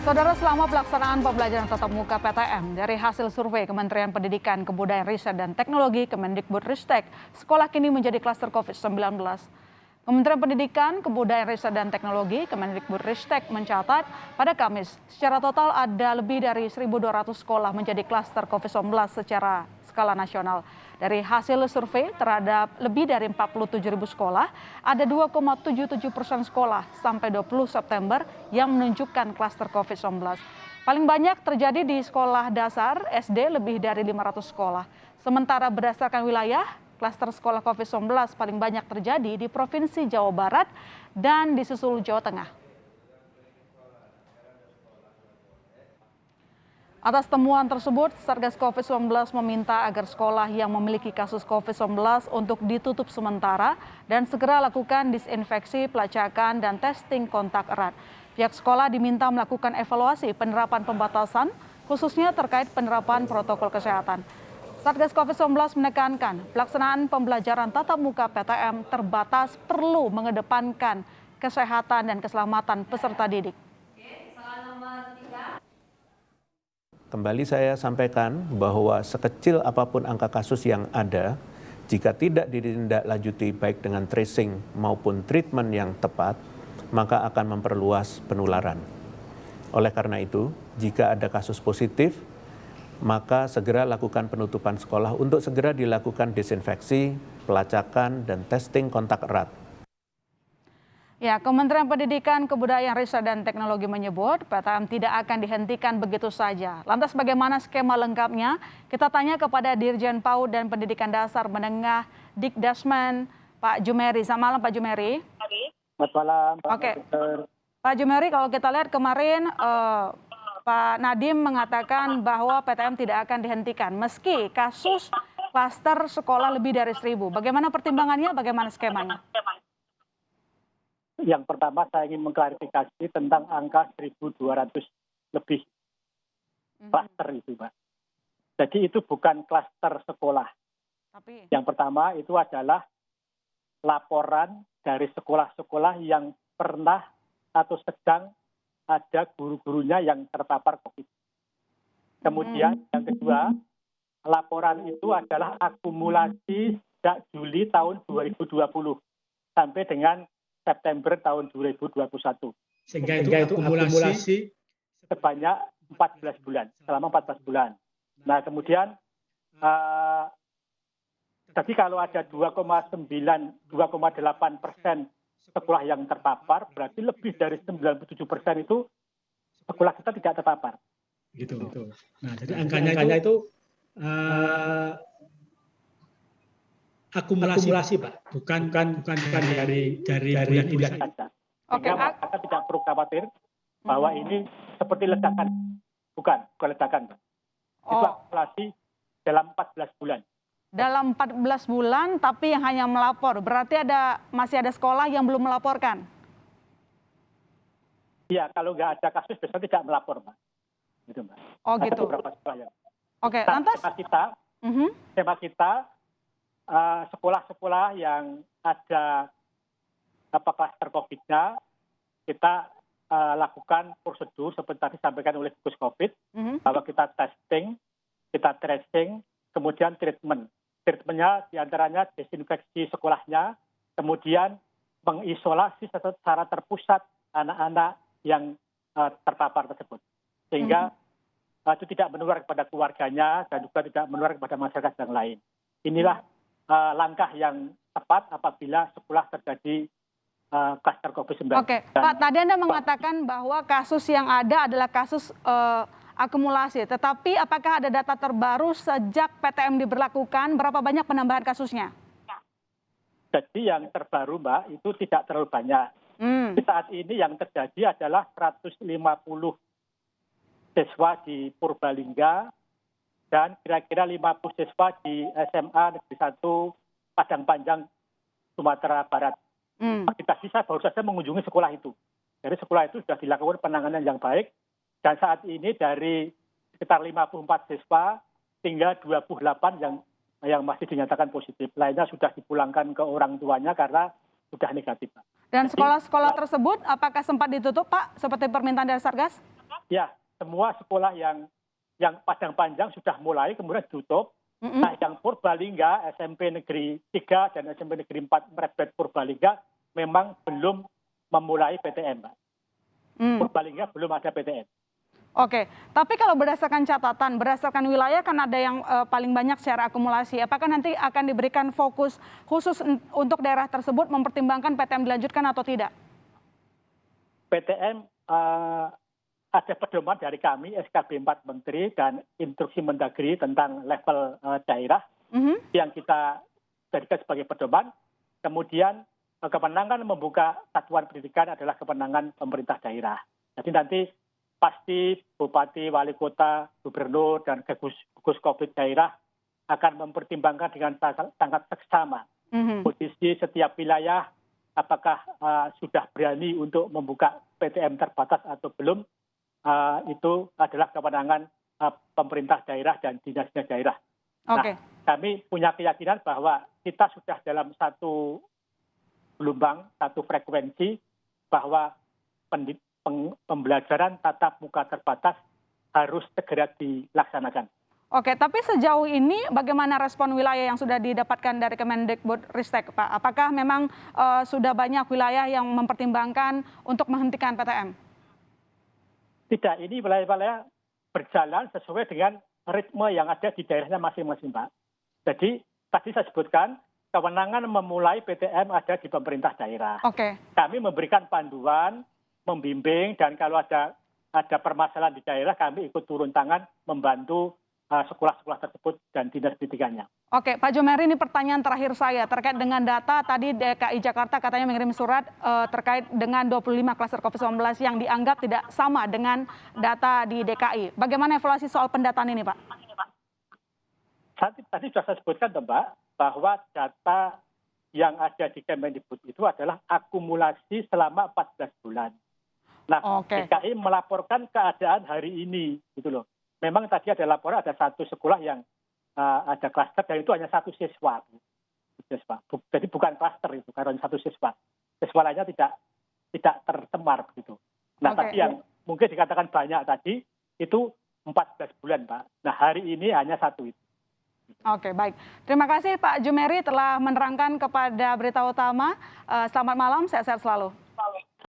Saudara, selama pelaksanaan pembelajaran tatap muka PTM, dari hasil survei Kementerian Pendidikan, Kebudayaan, Riset, dan Teknologi Kemendikbudristek, sekolah kini menjadi klaster COVID-19. Kementerian Pendidikan, Kebudayaan, Riset, dan Teknologi Kemendikbudristek mencatat pada Kamis, secara total ada lebih dari 1.200 sekolah menjadi klaster COVID-19 secara skala nasional. Dari hasil survei terhadap lebih dari 47.000 sekolah, ada 2,77% sekolah sampai 20 September yang menunjukkan klaster COVID-19. Paling banyak terjadi di sekolah dasar SD lebih dari 500 sekolah. Sementara berdasarkan wilayah, klaster sekolah COVID-19 paling banyak terjadi di Provinsi Jawa Barat dan disusul Jawa Tengah. Atas temuan tersebut, Satgas COVID-19 meminta agar sekolah yang memiliki kasus COVID-19 untuk ditutup sementara dan segera lakukan disinfeksi, pelacakan, dan testing kontak erat. Pihak sekolah diminta melakukan evaluasi penerapan pembatasan, khususnya terkait penerapan protokol kesehatan. Satgas COVID-19 menekankan pelaksanaan pembelajaran tatap muka PTM terbatas perlu mengedepankan kesehatan dan keselamatan peserta didik. Kembali saya sampaikan bahwa sekecil apapun angka kasus yang ada, jika tidak ditindaklanjuti baik dengan tracing maupun treatment yang tepat, maka akan memperluas penularan. Oleh karena itu, jika ada kasus positif, maka segera lakukan penutupan sekolah untuk segera dilakukan disinfeksi, pelacakan, dan testing kontak erat. Ya, Kementerian Pendidikan, Kebudayaan, Riset, dan Teknologi menyebut PTM tidak akan dihentikan begitu saja. Lantas bagaimana skema lengkapnya? Kita tanya kepada Dirjen PAUD dan Pendidikan Dasar Menengah Dikdasmen, Pak Jumeri. Selamat malam, Pak Jumeri. Selamat malam, Pak. Oke, Pak Jumeri, kalau kita lihat kemarin Pak Nadiem mengatakan bahwa PTM tidak akan dihentikan meski kasus klaster sekolah lebih dari 1.000. Bagaimana pertimbangannya? Bagaimana skemanya? Yang pertama saya ingin mengklarifikasi tentang angka 1.200 lebih klaster itu, Mbak. Jadi itu bukan klaster sekolah. Yang pertama itu adalah laporan dari sekolah-sekolah yang pernah atau sedang ada guru-gurunya yang terpapar COVID. Kemudian yang kedua, laporan itu adalah akumulasi sejak Juli tahun 2020 sampai dengan September tahun 2021. Sehingga itu akumulasi sebanyak 14 bulan, selama 14 bulan. Nah, kemudian jadi kalau ada 2,8% sekolah yang terpapar, berarti lebih dari 97% itu sekolah kita tidak terpapar. Gitu. Nah, jadi angkanya itu akumulasi, Pak, bukan dari bulan ini saja. Oke, kita tidak perlu khawatir bahwa ini seperti ledakan, bukan ledakan, Pak. Itu akumulasi dalam 14 bulan. Dalam 14 bulan, tapi yang hanya melapor, berarti masih ada sekolah yang belum melaporkan? Iya, kalau nggak ada kasus, biasanya tidak melapor, Pak. Gitu, Mbak. Oh, ada gitu. beberapa sekolah yang. Oke, lantas? Tema kita, sekolah-sekolah yang ada klaster COVID-nya, kita lakukan prosedur seperti tadi disampaikan oleh gugus COVID, bahwa kita testing, kita tracing, kemudian treatment. Treatmentnya diantaranya desinfeksi sekolahnya, kemudian mengisolasi secara terpusat anak-anak yang terpapar tersebut. Sehingga itu tidak menular kepada keluarganya dan juga tidak menular kepada masyarakat yang lain. Inilah langkah yang tepat apabila sekolah terjadi klaster COVID-19. Oke, Pak, tadi Anda mengatakan bahwa kasus yang ada adalah kasus akumulasi. Tetapi apakah ada data terbaru sejak PTM diberlakukan, berapa banyak penambahan kasusnya? Jadi yang terbaru, Mbak, itu tidak terlalu banyak. Saat ini yang terjadi adalah 150 siswa di Purbalingga dan kira-kira 50 siswa di SMA Negeri 1 Padang Panjang, Sumatera Barat. Kita bisa baru saja mengunjungi sekolah itu. Jadi sekolah itu sudah dilakukan penanganan yang baik. Dan saat ini dari sekitar 54 siswa, tinggal 28 yang masih dinyatakan positif. Lainnya sudah dipulangkan ke orang tuanya karena sudah negatif. Dan sekolah-sekolah tersebut apakah sempat ditutup, Pak, seperti permintaan dari Satgas? Ya, semua sekolah yang Padang Panjang sudah mulai, kemudian ditutup. Nah, yang Purbalingga, SMP Negeri 3 dan SMP Negeri 4 Merebet Purbalingga memang belum memulai PTM, Mbak. Purbalingga belum ada PTM. Oke, tapi kalau berdasarkan catatan, berdasarkan wilayah kan ada yang paling banyak secara akumulasi. Apakah nanti akan diberikan fokus khusus untuk daerah tersebut mempertimbangkan PTM dilanjutkan atau tidak? PTM ada pedoman dari kami, SKB 4 Menteri dan instruksi Mendagri tentang level daerah yang kita jadikan sebagai pedoman. Kemudian kewenangan membuka satuan pendidikan adalah kewenangan pemerintah daerah. Jadi nanti pasti bupati, wali kota, gubernur, dan gugus covid daerah akan mempertimbangkan dengan sangat seksama posisi setiap wilayah, apakah sudah berani untuk membuka PTM terbatas atau belum. Itu adalah kewenangan pemerintah daerah dan dinas-dinas daerah. Oke. Nah, kami punya keyakinan bahwa kita sudah dalam satu gelombang, satu frekuensi, bahwa pembelajaran tatap muka terbatas harus segera dilaksanakan. Oke, tapi sejauh ini bagaimana respon wilayah yang sudah didapatkan dari Kemendikbudristek, Pak? Apakah memang sudah banyak wilayah yang mempertimbangkan untuk menghentikan PTM? Tidak, ini wilayah-wilayah berjalan sesuai dengan ritme yang ada di daerahnya masing-masing, Pak. Jadi tadi saya sebutkan kewenangan memulai PTM ada di pemerintah daerah. Oke. Kami memberikan panduan, membimbing, dan kalau ada permasalahan di daerah kami ikut turun tangan membantu sekolah-sekolah tersebut dan dinas pendidikannya. Oke, Pak Jumeri, ini pertanyaan terakhir saya terkait dengan data tadi DKI Jakarta katanya mengirim surat terkait dengan 25 klaster COVID-19 yang dianggap tidak sama dengan data di DKI. Bagaimana evaluasi soal pendataan ini, Pak? Tadi sudah saya sebutkan, Mbak, bahwa data yang ada di Kemendikbud itu adalah akumulasi selama 14 bulan. Nah, DKI melaporkan keadaan hari ini, gitu loh. Memang tadi ada laporan ada satu sekolah yang ada klaster dan itu hanya satu siswa. Jadi bukan klaster itu karena satu siswa. Siswa lainnya tidak tercemar begitu. Nah, tadi yang mungkin dikatakan banyak tadi itu 14 bulan, Pak. Nah, hari ini hanya satu itu. Oke, baik. Terima kasih Pak Jumeri telah menerangkan kepada Berita Utama. Selamat malam, sehat-sehat selalu.